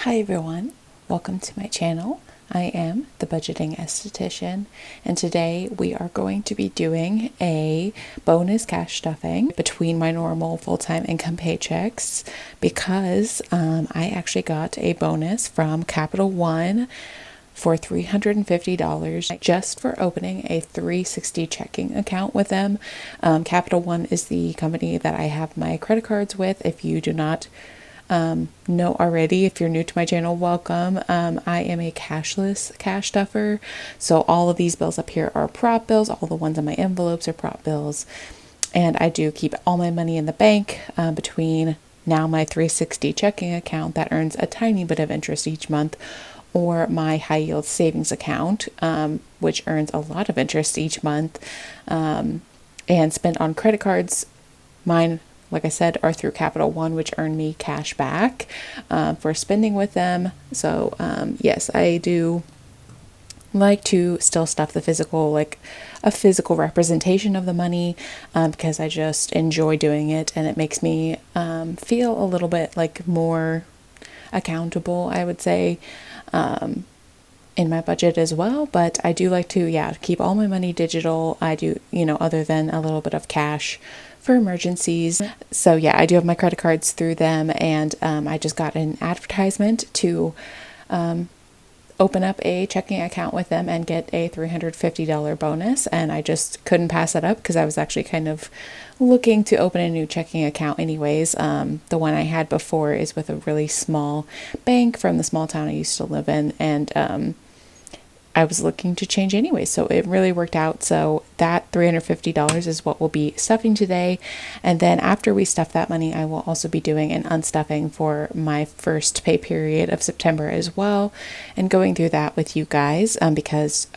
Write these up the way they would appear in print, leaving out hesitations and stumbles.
Hi everyone, welcome to my channel. I am the budgeting esthetician, and today we are going to be doing a bonus cash stuffing between my normal full-time income paychecks because I actually got a bonus from Capital One for $350 just for opening a 360 checking account with them. Capital One is the company that I have my credit cards with. If you do not know already, if you're new to my channel, welcome. I am a cashless cash stuffer, so all of these bills up here are prop bills. All the ones on my envelopes are prop bills, and I do keep all my money in the bank between now my 360 checking account that earns a tiny bit of interest each month, or my high yield savings account, which earns a lot of interest each month, and spent on credit cards. Mine, like I said, are through Capital One, which earn me cash back for spending with them. So yes, I do like to still stuff the physical, like a physical representation of the money, because I just enjoy doing it, and it makes me feel a little bit like more accountable, I would say, in my budget as well. But I do like to, keep all my money digital. I do, other than a little bit of cash for emergencies. So yeah, I do have my credit cards through them, and I just got an advertisement to open up a checking account with them and get a $350 bonus, and I just couldn't pass it up because I was actually kind of looking to open a new checking account anyways. The one I had before is with a really small bank from the small town I used to live in, and I was looking to change anyway, so it really worked out. So that $350 is what we'll be stuffing today, and then after we stuff that money, I will also be doing an unstuffing for my first pay period of September as well, and going through that with you guys, because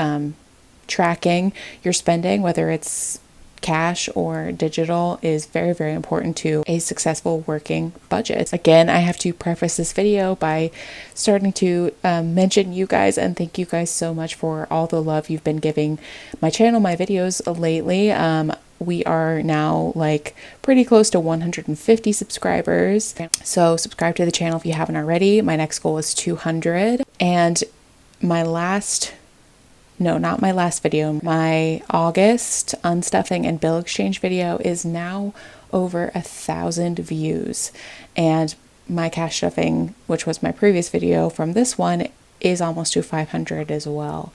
tracking your spending, whether it's cash or digital, is very, very important to a successful working budget. Again, I have to preface this video by starting to mention you guys and thank you guys so much for all the love you've been giving my channel, my videos lately. We are now like pretty close to 150 subscribers. So subscribe to the channel if you haven't already. My next goal is 200. And not my last video, my August unstuffing and bill exchange video is now over 1,000 views, and my cash stuffing, which was my previous video from this one, is almost to 500 as well.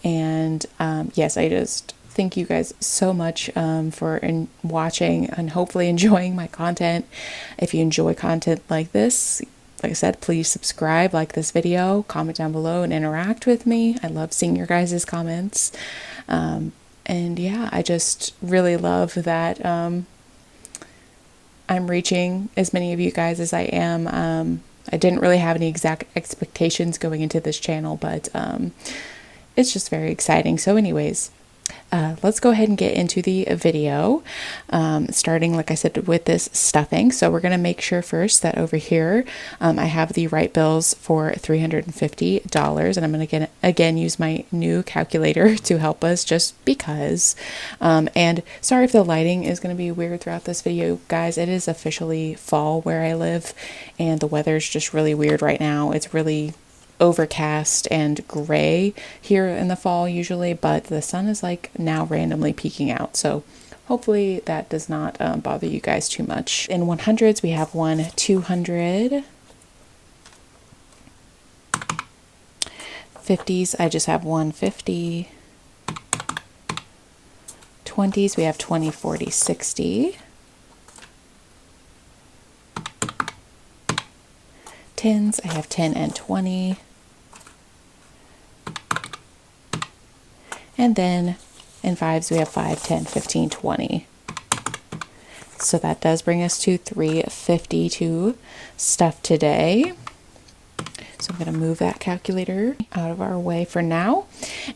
And yes, I just thank you guys so much for watching and hopefully enjoying my content. If you enjoy content like this, like I said, please subscribe, like this video, comment down below, and interact with me. I love seeing your guys' comments. And yeah, I just really love that I'm reaching as many of you guys as I am. I didn't really have any exact expectations going into this channel, but it's just very exciting. So anyways, let's go ahead and get into the video, starting, like I said, with this stuffing. So we're going to make sure first that over here I have the right bills for $350, and I'm going to again use my new calculator to help us just because. And sorry if the lighting is going to be weird throughout this video, guys. It is officially fall where I live, and the weather's just really weird right now. It's really overcast and gray here in the fall usually, but the sun is like now randomly peeking out, so hopefully that does not bother you guys too much. In 100s we have 1 200, 50s I just have 150, 20s we have 20 40 60, 10s I have 10 and 20, and then in 5s we have 5 10 15 20. So that does bring us to 350 to stuff today. So I'm going to move that calculator out of our way for now,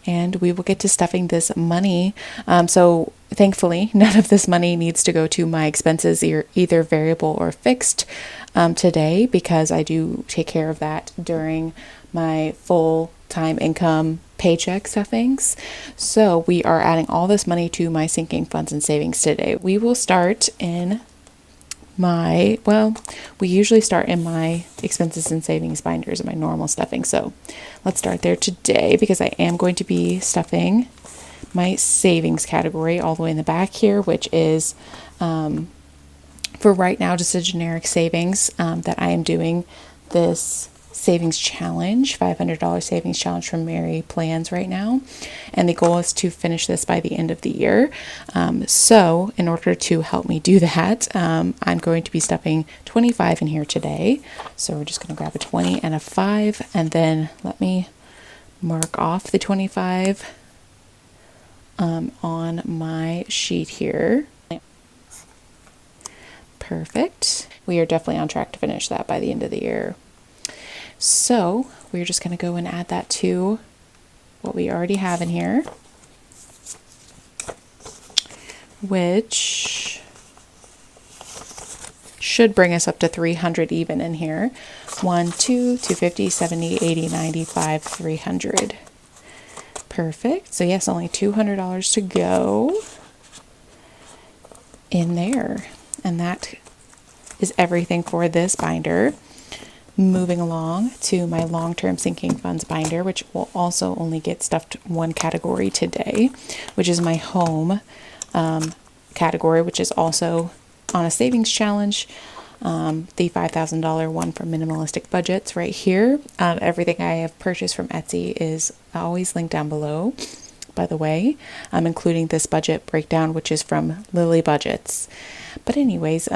and we will get to stuffing this money. So thankfully, none of this money needs to go to my expenses, either variable or fixed today, because I do take care of that during my full-time income paycheck stuffings. So we are adding all this money to my sinking funds and savings today. We will start in we usually start in my expenses and savings binders and my normal stuffing. So let's start there today because I am going to be stuffing my savings category all the way in the back here, which is for right now just a generic savings that I am doing this savings challenge, $500 savings challenge from Mary Plans right now. And the goal is to finish this by the end of the year. So in order to help me do that, I'm going to be stuffing 25 in here today. So we're just going to grab a 20 and a 5, and then let me mark off the 25 on my sheet here. Perfect. We are definitely on track to finish that by the end of the year. So we're just going to go and add that to what we already have in here, which should bring us up to 300 even in here. 1, 2, 250, 70, 80, 95, 300. Perfect. So yes, only $200 to go in there. And that is everything for this binder. Moving along to my long-term sinking funds binder, which will also only get stuffed one category today, which is my home category, which is also on a savings challenge. The $5,000 one for minimalistic budgets right here. Everything I have purchased from Etsy is always linked down below, by the way, including this budget breakdown, which is from Lily Budgets. But anyways,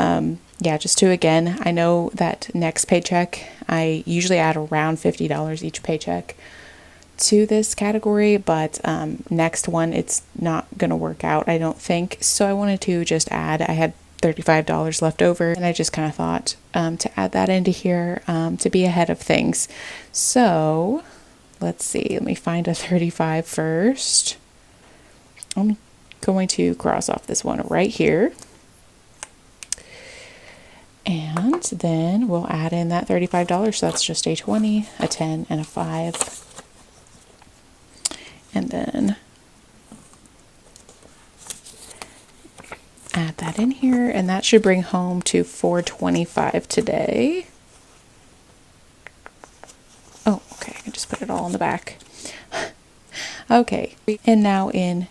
yeah, just to, again, I know that next paycheck, I usually add around $50 each paycheck to this category, but next one, it's not going to work out, I don't think. So I wanted to just add, I had $35 left over, and I just kind of thought to add that into here to be ahead of things. So let's see, let me find a 35 first. I'm going to cross off this one right here. And then we'll add in that $35. So that's just a 20, a 10, and a 5. And then add that in here. And that should bring home to $425 today. Oh, okay. I can just put it all in the back. Okay. And now in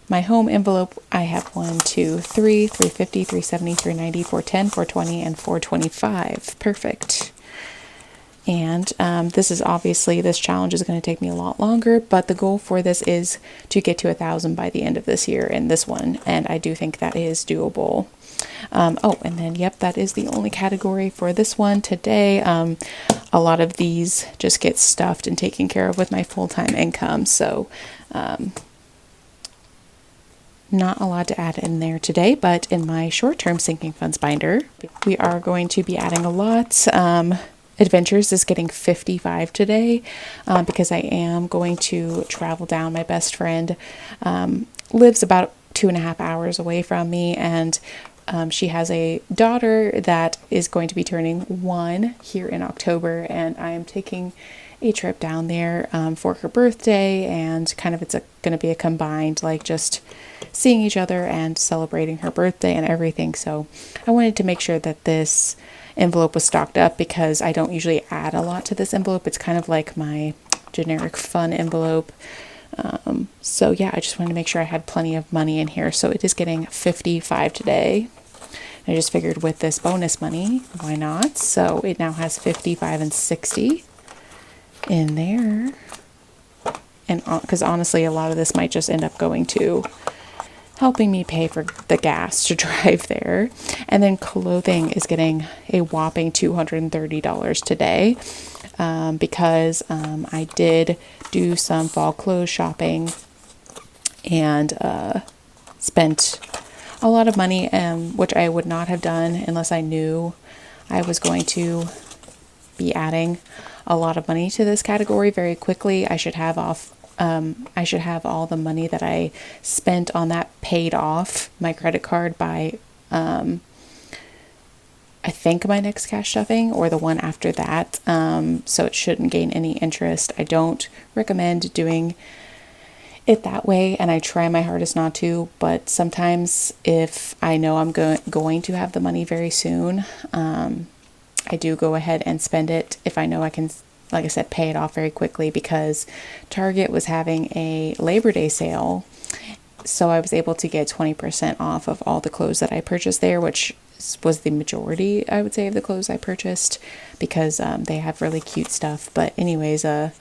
my home envelope, I have 1, 2, 3, 350, 370, 390, 410, 420, and 425. Perfect. And this is obviously, this challenge is going to take me a lot longer, but the goal for this is to get to 1,000 by the end of this year in this one. And I do think that is doable. Oh, and then, yep, that is the only category for this one today. A lot of these just get stuffed and taken care of with my full-time income. So, not a lot to add in there today, but in my short-term sinking funds binder, we are going to be adding a lot. Adventures is getting 55 today because I am going to travel down. My best friend lives about 2.5 hours away from me, and she has a daughter that is going to be turning 1 here in October, and I am taking a trip down there for her birthday, and kind of it's going to be a combined, like, just seeing each other and celebrating her birthday and everything. So I wanted to make sure that this envelope was stocked up because I don't usually add a lot to this envelope. It's kind of like my generic fun envelope. So yeah, I just wanted to make sure I had plenty of money in here. So it is getting 55 today. I just figured with this bonus money, why not? So it now has 55 and 60 in there. And because honestly, a lot of this might just end up going to helping me pay for the gas to drive there. And then clothing is getting a whopping $230 today because I did do some fall clothes shopping and spent a lot of money, which I would not have done unless I knew I was going to be adding a lot of money to this category very quickly. I should have all the money that I spent on that paid off my credit card by, I think my next cash stuffing or the one after that. So it shouldn't gain any interest. I don't recommend doing it that way, and I try my hardest not to, but sometimes if I know I'm going to have the money very soon, I do go ahead and spend it if I know I can, like I said, pay it off very quickly, because Target was having a Labor Day sale. So I was able to get 20% off of all the clothes that I purchased there, which was the majority, I would say, of the clothes I purchased, because they have really cute stuff. But anyways, I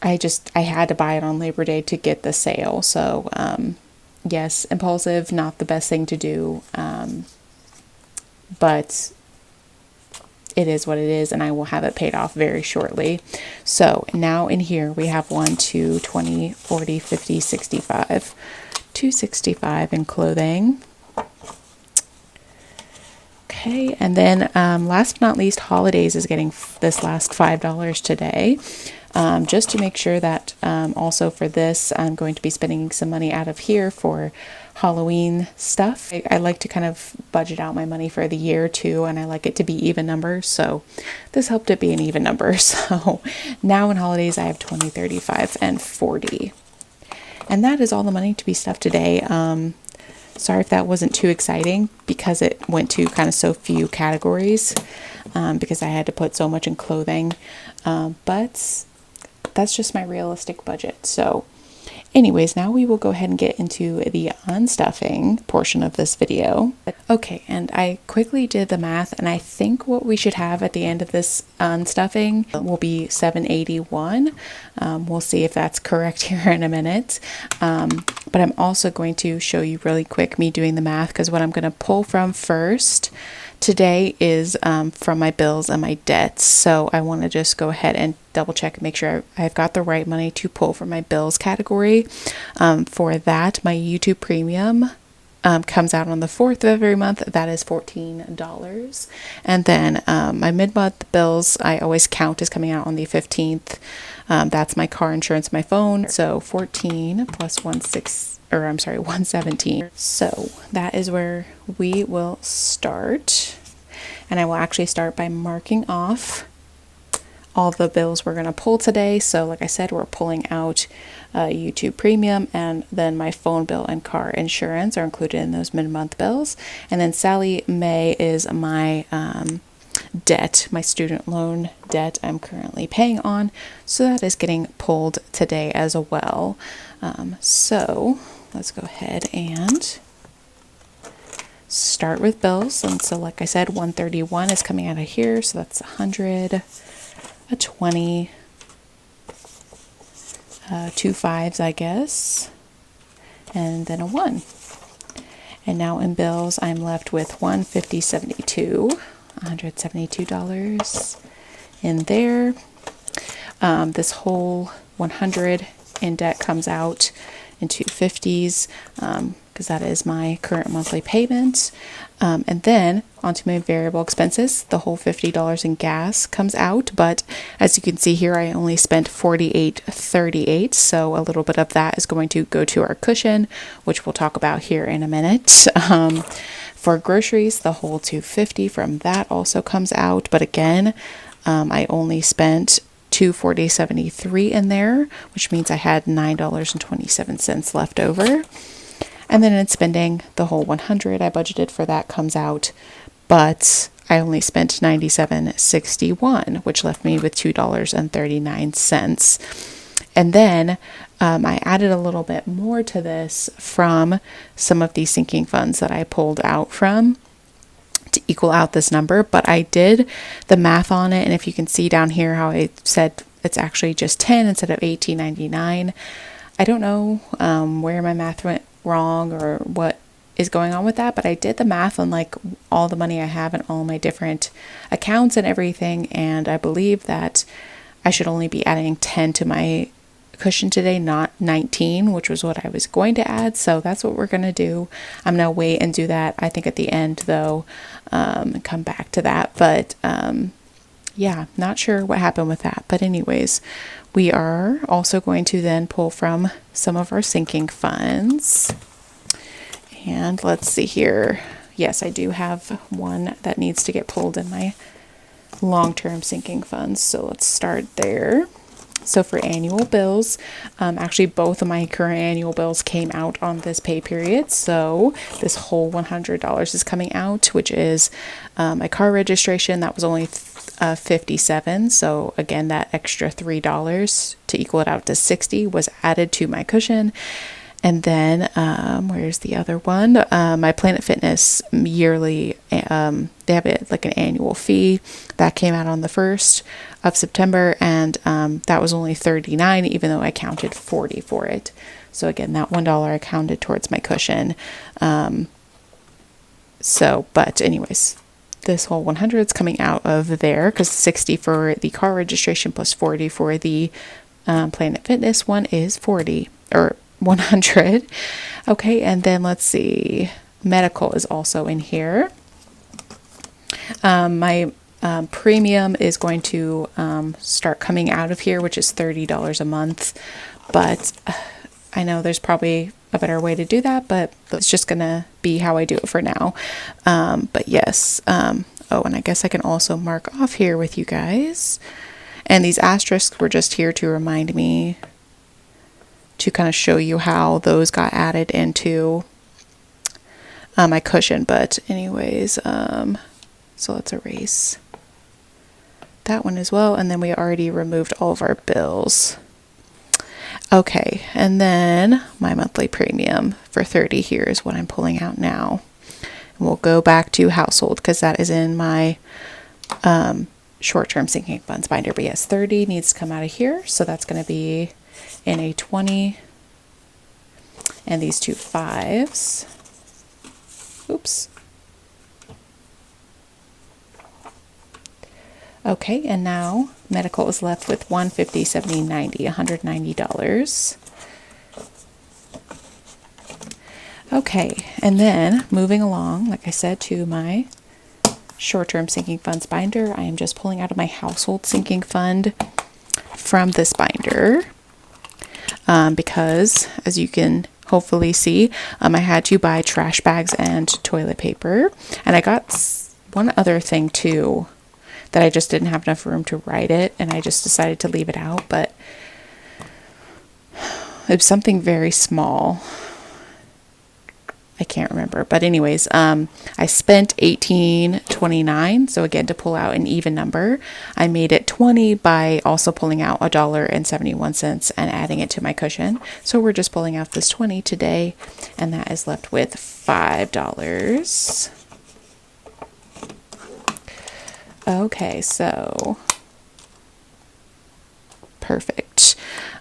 had to buy it on Labor Day to get the sale. So yes, impulsive, not the best thing to do, but it is what it is, and I will have it paid off very shortly. So now in here we have 1, 2, 20, 40, 50, 65, 265 in clothing. Okay, and then last but not least, holidays is getting this last $5 today. Just to make sure that also for this, I'm going to be spending some money out of here for Halloween stuff. I like to kind of budget out my money for the year too, and I like it to be even numbers, so this helped it be an even number. So now in holidays I have 20, 35, and 40. And that is all the money to be stuffed today. Sorry if that wasn't too exciting, because it went to kind of so few categories, because I had to put so much in clothing, but that's just my realistic budget. So anyways, now we will go ahead and get into the unstuffing portion of this video. Okay, and I quickly did the math, and I think what we should have at the end of this unstuffing will be $781. We'll see if that's correct here in a minute. But I'm also going to show you really quick me doing the math, because what I'm going to pull from first today is from my bills and my debts. So I want to just go ahead and double check and make sure I've got the right money to pull from my bills category. For that, my YouTube Premium comes out on the 4th of every month. That is $14. And then my mid-month bills, I always count as coming out on the 15th. That's my car insurance, my phone. So 14 plus 117. So that is where we will start. And I will actually start by marking off all the bills we're going to pull today. So like I said, we're pulling out YouTube Premium, and then my phone bill and car insurance are included in those mid-month bills. And then Sally Mae is my debt, my student loan debt I'm currently paying on. So that is getting pulled today as well. So let's go ahead and start with bills. And so like I said, 131 is coming out of here. So that's 100, a 20, 2 5s, I guess, and then a 1. And now in bills, I'm left with 150.72, $172 in there. This whole 100 in debt comes out in 250s, because that is my current monthly payment. And then onto my variable expenses, the whole $50 in gas comes out, but as you can see here, I only spent $48.38, so a little bit of that is going to go to our cushion, which we'll talk about here in a minute. For groceries, the whole $250 from that also comes out, but again, I only spent $240.73 in there, which means I had $9.27 left over. And then in spending, the whole 100 I budgeted for that comes out, but I only spent $97.61, which left me with $2.39. And then I added a little bit more to this from some of these sinking funds that I pulled out from to equal out this number, but I did the math on it, and if you can see down here how I said it's actually just 10 instead of $18.99. I don't know where my math went wrong or what is going on with that, but I did the math on like all the money I have in all my different accounts and everything, and I believe that I should only be adding 10 to my cushion today, not 19, which was what I was going to add. So that's what we're going to do. I'm going to wait and do that, I think, at the end though, and come back to that. But yeah, not sure what happened with that. But anyways, we are also going to then pull from some of our sinking funds. And let's see here. Yes, I do have one that needs to get pulled in my long-term sinking funds. So let's start there. So for annual bills, actually both of my current annual bills came out on this pay period. So this whole $100 is coming out, which is my car registration. That was only $57. So again, that extra $3 to equal it out to $60 was added to my cushion. And then, where's the other one? My Planet Fitness yearly, they have it like an annual fee that came out on the 1st of September. And, that was only $39, even though I counted $40 for it. So again, that $1 I counted towards my cushion. But anyways, this whole 100 is coming out of there because 60 for the car registration plus 40 for the, Planet Fitness one is 40 or 100. Okay, and then let's see, medical is also in here. My premium is going to start coming out of here, which is $30 a month, but I know there's probably a better way to do that, but it's just gonna be how I do it for now. But yes, oh, and I guess I can also mark off here with you guys, and these asterisks were just here to remind me to kind of show you how those got added into my cushion. But anyways, so let's erase that one as well. And then we already removed all of our bills. Okay, and then my monthly premium for 30 here is what I'm pulling out now. And we'll go back to household because that is in my short-term sinking funds binder. But yes, 30 needs to come out of here. So that's going to be in a 20 and these two 5s. Oops. Okay, and now medical is left with $150, $70, $90, $190. Okay, and then moving along, like I said, to my short-term sinking funds binder, I am just pulling out of my household sinking fund from this binder. Because as you can hopefully see, I had to buy trash bags and toilet paper, and I got one other thing too that I just didn't have enough room to write it, and I just decided to leave it out, but it was something very small. I can't remember, but anyways, I spent $18.29. So again, to pull out an even number, I made it 20 by also pulling out $1.71 and adding it to my cushion. So we're just pulling out this 20 today, and that is left with $5. Okay, so perfect.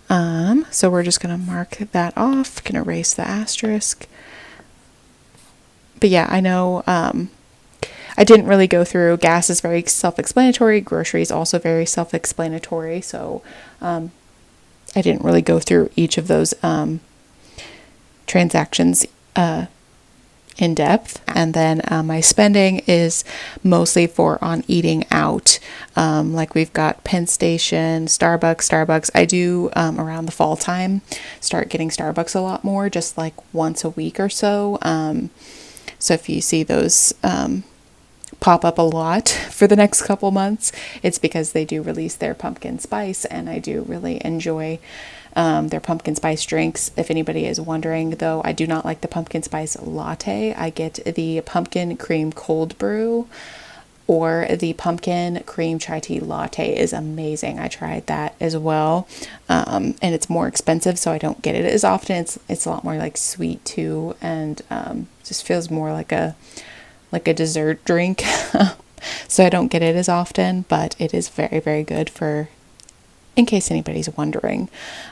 So we're just gonna mark that off. Can erase the asterisk. But yeah, I know I didn't really go through. Gas is very self-explanatory. Groceries also very self-explanatory. So I didn't really go through each of those transactions in depth. And then my spending is mostly on eating out. Like we've got Penn Station, Starbucks. I do around the fall time start getting Starbucks a lot more, just like once a week or so. So if you see those pop up a lot for the next couple months, it's because they do release their pumpkin spice, and I do really enjoy their pumpkin spice drinks. If anybody is wondering, though, I do not like the pumpkin spice latte. I get the pumpkin cream cold brew, or the pumpkin cream chai tea latte is amazing. I tried that as well, and it's more expensive, so I don't get it as often. It's a lot more like sweet too, and just feels more like a dessert drink. So I don't get it as often, but it is very, very good for, in case anybody's wondering.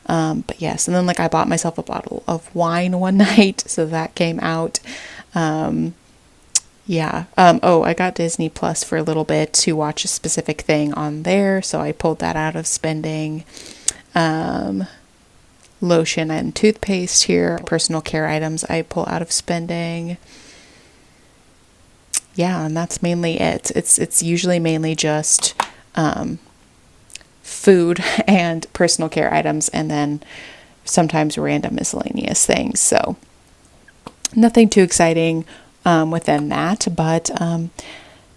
But yes, and then like I bought myself a bottle of wine one night, so that came out. Yeah. I got Disney Plus for a little bit to watch a specific thing on there, so I pulled that out of spending. Lotion and toothpaste here. Personal care items I pull out of spending. Yeah, and that's mainly it. It's usually mainly just food and personal care items, and then sometimes random miscellaneous things. So nothing too exciting within that, but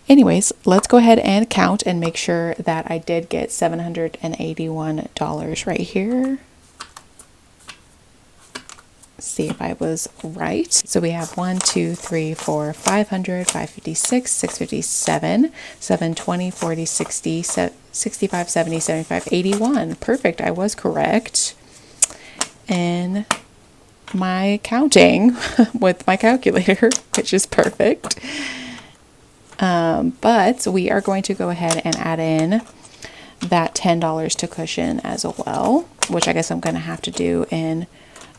anyways, let's go ahead and count and make sure that I did get $781 right here. See if I was right. So we have 1, 2, 3, 4, 500, 556, 657, 720, 40, 60, 65, 70, 75, 81. Perfect. I was correct in my counting with my calculator, which is perfect. But we are going to go ahead and add in that $10 to cushion as well, which I guess I'm going to have to do in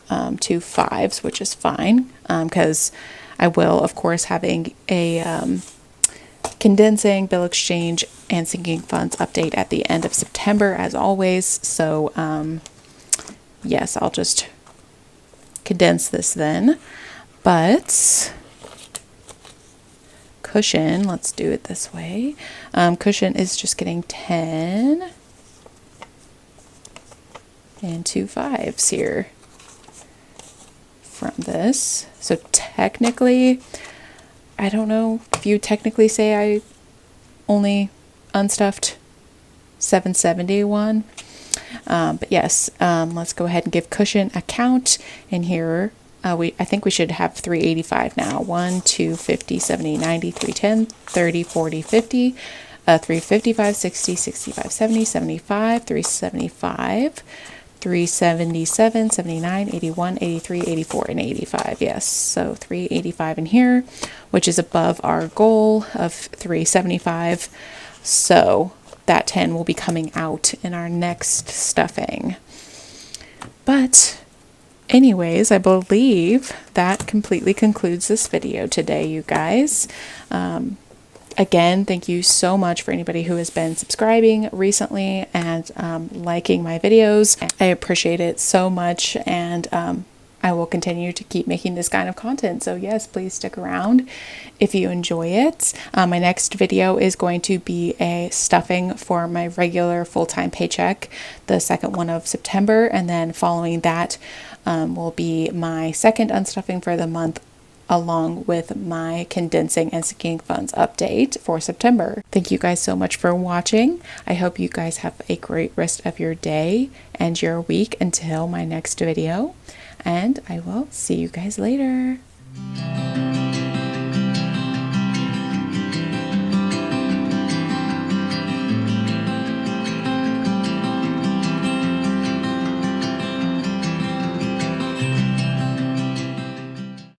2 5s, which is fine, because I will, of course, having a condensing, bill exchange, and sinking funds update at the end of September, as always. So, yes, I'll just condense this then. But cushion, let's do it this way. Cushion is just getting 10 and 2 5s here from this. So technically, I don't know if you technically say I only unstuffed 771, but yes, let's go ahead and give cushion a count. And here I think we should have 385 now. 1, 2, 50, 70, 90, 310, 30, 40, 50, 355, 60, 65, 70, 75, 375, 377, 79, 81, 83, 84, and 85. Yes, so 385 in here, which is above our goal of 375. So that 10 will be coming out in our next stuffing. But anyways, I believe that completely concludes this video today, you guys. Again, thank you so much for anybody who has been subscribing recently and liking my videos. I appreciate it so much, and I will continue to keep making this kind of content. So yes, please stick around if you enjoy it. My next video is going to be a stuffing for my regular full-time paycheck, the second one of September, and then following that will be my second unstuffing for the month, along with my condensing and sinking funds update for September. Thank you guys so much for watching. I hope you guys have a great rest of your day and your week until my next video, and I will see you guys later.